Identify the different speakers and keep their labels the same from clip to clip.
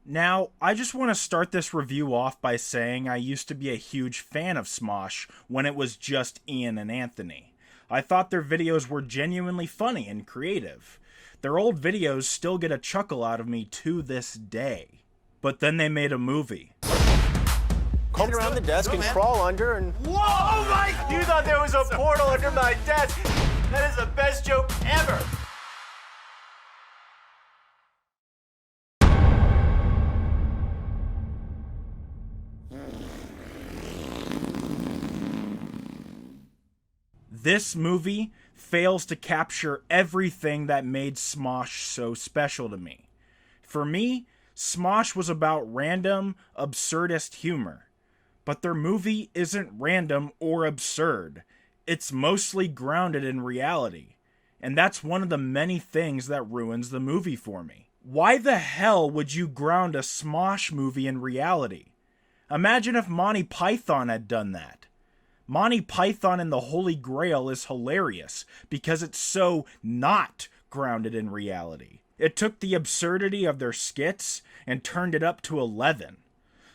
Speaker 1: Now, I just want to start this review off by saying I used to be a huge fan of Smosh when it was just Ian and Anthony. I thought their videos were genuinely funny and creative. Their old videos still get a chuckle out of me to this day. But then they made a movie.
Speaker 2: Come around the desk and crawl under and... Whoa! Oh my! You thought there was a portal under my desk? That is the best joke ever!
Speaker 1: This movie fails to capture everything that made Smosh so special to me. For me, Smosh was about random, absurdist humor. But their movie isn't random or absurd. It's mostly grounded in reality. And that's one of the many things that ruins the movie for me. Why the hell would you ground a Smosh movie in reality? Imagine if Monty Python had done that. Monty Python and the Holy Grail is hilarious because it's so not grounded in reality. It took the absurdity of their skits and turned it up to 11.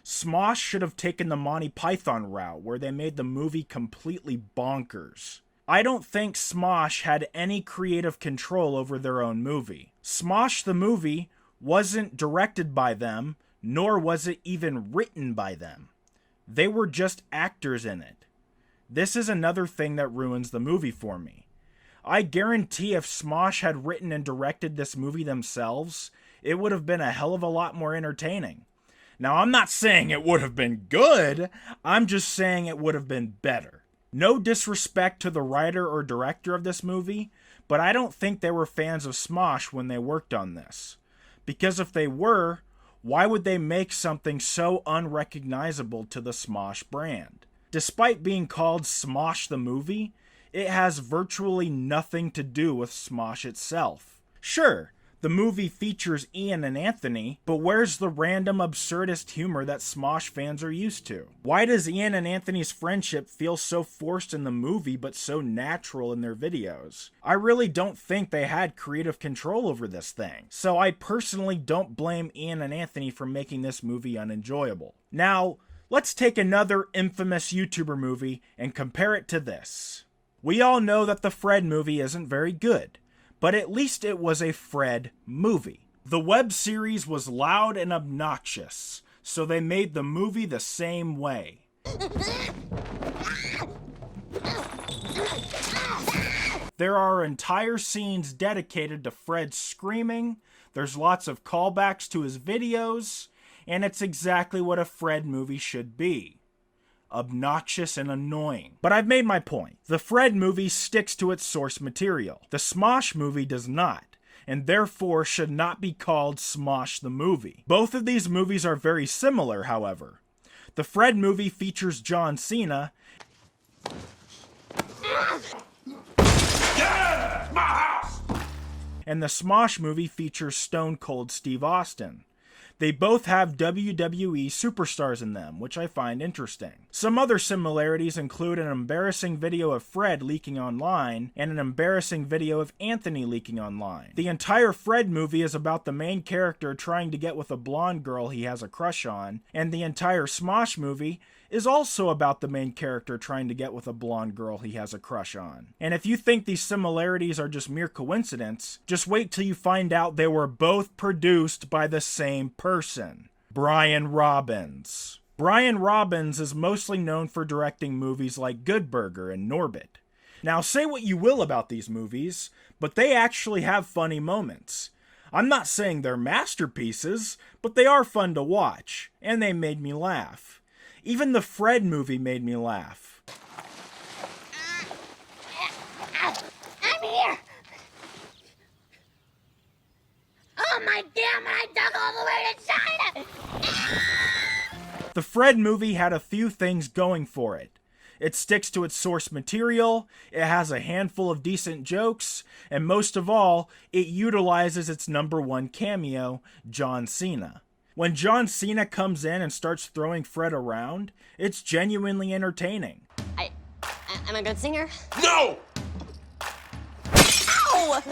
Speaker 1: Smosh should have taken the Monty Python route where they made the movie completely bonkers. I don't think Smosh had any creative control over their own movie. Smosh the movie wasn't directed by them, nor was it even written by them. They were just actors in it. This is another thing that ruins the movie for me. I guarantee if Smosh had written and directed this movie themselves, it would have been a hell of a lot more entertaining. Now, I'm not saying it would have been good, I'm just saying it would have been better. No disrespect to the writer or director of this movie, but I don't think they were fans of Smosh when they worked on this. Because if they were, why would they make something so unrecognizable to the Smosh brand? Despite being called Smosh the movie, it has virtually nothing to do with Smosh itself. Sure, the movie features Ian and Anthony, but where's the random absurdist humor that Smosh fans are used to? Why does Ian and Anthony's friendship feel so forced in the movie but so natural in their videos? I really don't think they had creative control over this thing, so I personally don't blame Ian and Anthony for making this movie unenjoyable. Now, let's take another infamous YouTuber movie and compare it to this. We all know that the Fred movie isn't very good, but at least it was a Fred movie. The web series was loud and obnoxious, so they made the movie the same way. There are entire scenes dedicated to Fred screaming, there's lots of callbacks to his videos, and it's exactly what a Fred movie should be. Obnoxious and annoying. But I've made my point. The Fred movie sticks to its source material. The Smosh movie does not, and therefore should not be called Smosh the movie. Both of these movies are very similar, however. The Fred movie features John Cena,
Speaker 3: Yeah! My house!
Speaker 1: and the Smosh movie features Stone Cold Steve Austin. They both have WWE superstars in them, which I find interesting. Some other similarities include an embarrassing video of Fred leaking online and an embarrassing video of Anthony leaking online. The entire Fred movie is about the main character trying to get with a blonde girl he has a crush on, and the entire Smosh movie is also about the main character trying to get with a blonde girl he has a crush on. And if you think these similarities are just mere coincidence, just wait till you find out they were both produced by the same person, Brian Robbins. Brian Robbins is mostly known for directing movies like Good Burger and Norbit. Now, say what you will about these movies, but they actually have funny moments. I'm not saying they're masterpieces, but they are fun to watch, and they made me laugh. Even the Fred movie made me laugh.
Speaker 4: I'm here! Oh my damn, I dug all the way to China!
Speaker 1: The Fred movie had a few things going for it. It sticks to its source material, it has a handful of decent jokes, and most of all, it utilizes its #1 cameo, John Cena. When John Cena comes in and starts throwing Fred around, it's genuinely entertaining.
Speaker 4: I'm a good singer?
Speaker 3: No!
Speaker 4: Ow!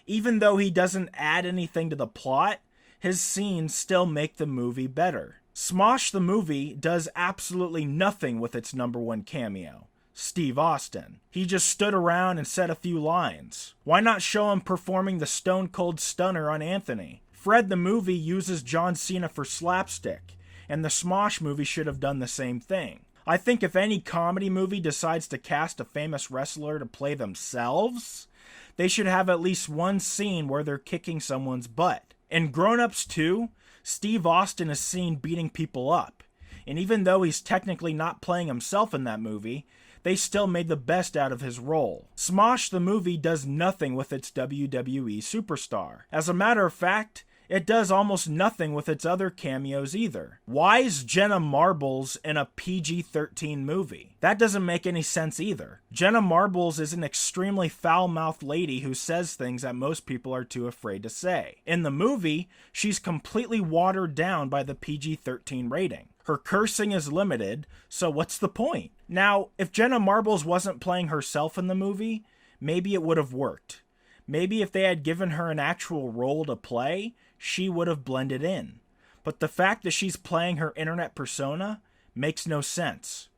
Speaker 1: Even though he doesn't add anything to the plot, his scenes still make the movie better. Smosh the movie does absolutely nothing with its number one cameo, Steve Austin. He just stood around and said a few lines. Why not show him performing the Stone Cold Stunner on Anthony? Fred the movie uses John Cena for slapstick, and the Smosh movie should have done the same thing. I think if any comedy movie decides to cast a famous wrestler to play themselves, they should have at least one scene where they're kicking someone's butt. In Grown Ups 2, Steve Austin is seen beating people up, and even though he's technically not playing himself in that movie, they still made the best out of his role. Smosh the movie does nothing with its WWE superstar. As a matter of fact, it does almost nothing with its other cameos either. Why is Jenna Marbles in a PG-13 movie? That doesn't make any sense either. Jenna Marbles is an extremely foul-mouthed lady who says things that most people are too afraid to say. In the movie, she's completely watered down by the PG-13 rating. Her cursing is limited, so what's the point? Now, if Jenna Marbles wasn't playing herself in the movie, maybe it would have worked. Maybe if they had given her an actual role to play, she would have blended in. But the fact that she's playing her internet persona makes no sense.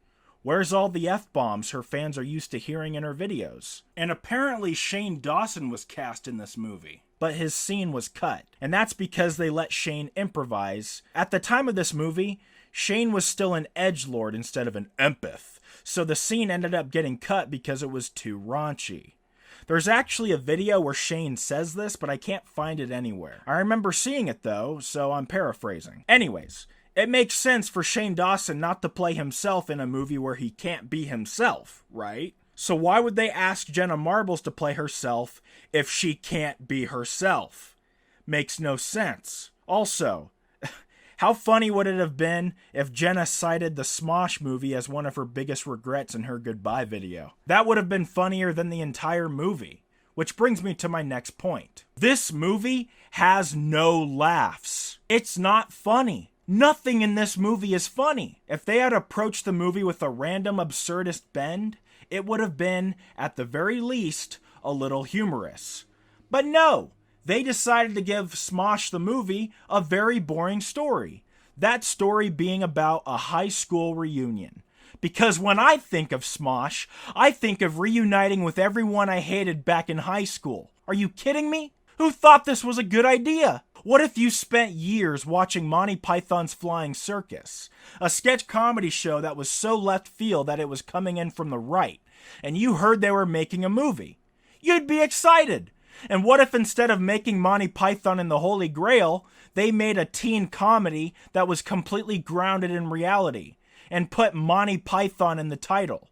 Speaker 1: Where's all the F-bombs her fans are used to hearing in her videos? And apparently Shane Dawson was cast in this movie, but his scene was cut. And that's because they let Shane improvise. At the time of this movie, Shane was still an edgelord instead of an empath, so the scene ended up getting cut because it was too raunchy. There's actually a video where Shane says this, but I can't find it anywhere. I remember seeing it though, so I'm paraphrasing. Anyways, it makes sense for Shane Dawson not to play himself in a movie where he can't be himself, right? So why would they ask Jenna Marbles to play herself if she can't be herself? Makes no sense. Also, how funny would it have been if Jenna cited the Smosh movie as one of her biggest regrets in her goodbye video? That would have been funnier than the entire movie. Which brings me to my next point. This movie has no laughs. It's not funny. Nothing in this movie is funny. If they had approached the movie with a random absurdist bend, it would have been, at the very least, a little humorous. But no! They decided to give Smosh the movie a very boring story. That story being about a high school reunion. Because when I think of Smosh, I think of reuniting with everyone I hated back in high school. Are you kidding me? Who thought this was a good idea? What if you spent years watching Monty Python's Flying Circus, a sketch comedy show that was so left field that it was coming in from the right, and you heard they were making a movie? You'd be excited. And what if instead of making Monty Python and the Holy Grail, they made a teen comedy that was completely grounded in reality and put Monty Python in the title?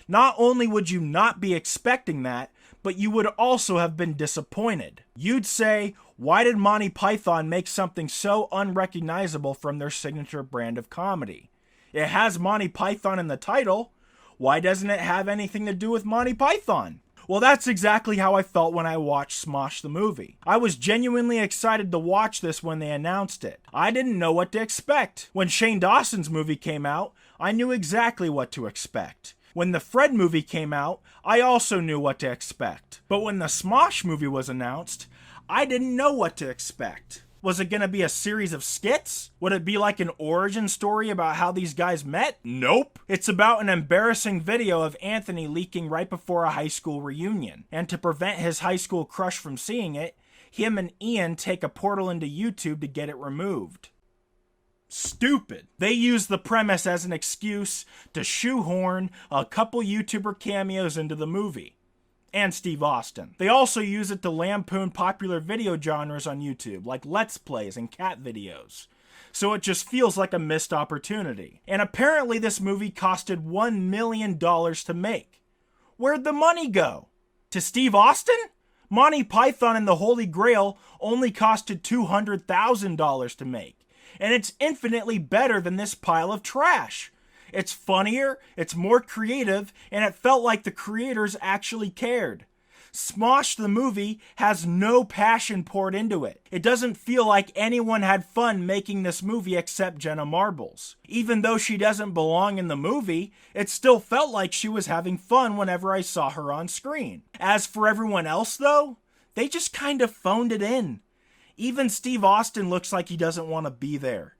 Speaker 1: Not only would you not be expecting that, but you would also have been disappointed. You'd say, why did Monty Python make something so unrecognizable from their signature brand of comedy? It has Monty Python in the title. Why doesn't it have anything to do with Monty Python? Well, that's exactly how I felt when I watched Smosh the movie. I was genuinely excited to watch this when they announced it. I didn't know what to expect. When Shane Dawson's movie came out, I knew exactly what to expect. When the Fred movie came out, I also knew what to expect. But when the Smosh movie was announced, I didn't know what to expect. Was it going to be a series of skits? Would it be like an origin story about how these guys met? Nope. It's about an embarrassing video of Anthony leaking right before a high school reunion. And to prevent his high school crush from seeing it, him and Ian take a portal into YouTube to get it removed. Stupid. They use the premise as an excuse to shoehorn a couple YouTuber cameos into the movie. And Steve Austin. They also use it to lampoon popular video genres on YouTube, like Let's Plays and cat videos. So it just feels like a missed opportunity. And apparently this movie costed $1 million to make. Where'd the money go? To Steve Austin? Monty Python and the Holy Grail only costed $200,000 to make. And it's infinitely better than this pile of trash. It's funnier, it's more creative, and it felt like the creators actually cared. Smosh the movie has no passion poured into it. It doesn't feel like anyone had fun making this movie except Jenna Marbles. Even though she doesn't belong in the movie, it still felt like she was having fun whenever I saw her on screen. As for everyone else though, they just kind of phoned it in. Even Steve Austin looks like he doesn't want to be there.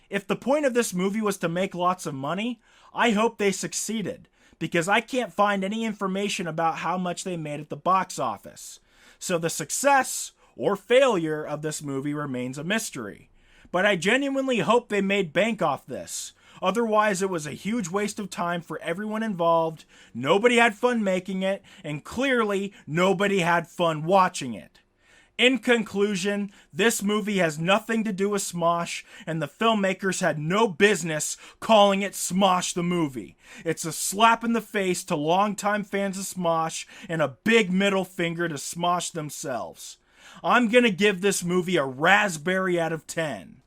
Speaker 1: If the point of this movie was to make lots of money, I hope they succeeded, because I can't find any information about how much they made at the box office. So the success or failure of this movie remains a mystery. But I genuinely hope they made bank off this. Otherwise, it was a huge waste of time for everyone involved, nobody had fun making it, and clearly nobody had fun watching it. In conclusion, this movie has nothing to do with Smosh, and the filmmakers had no business calling it Smosh the movie. It's a slap in the face to longtime fans of Smosh, and a big middle finger to Smosh themselves. I'm gonna give this movie a raspberry out of 10.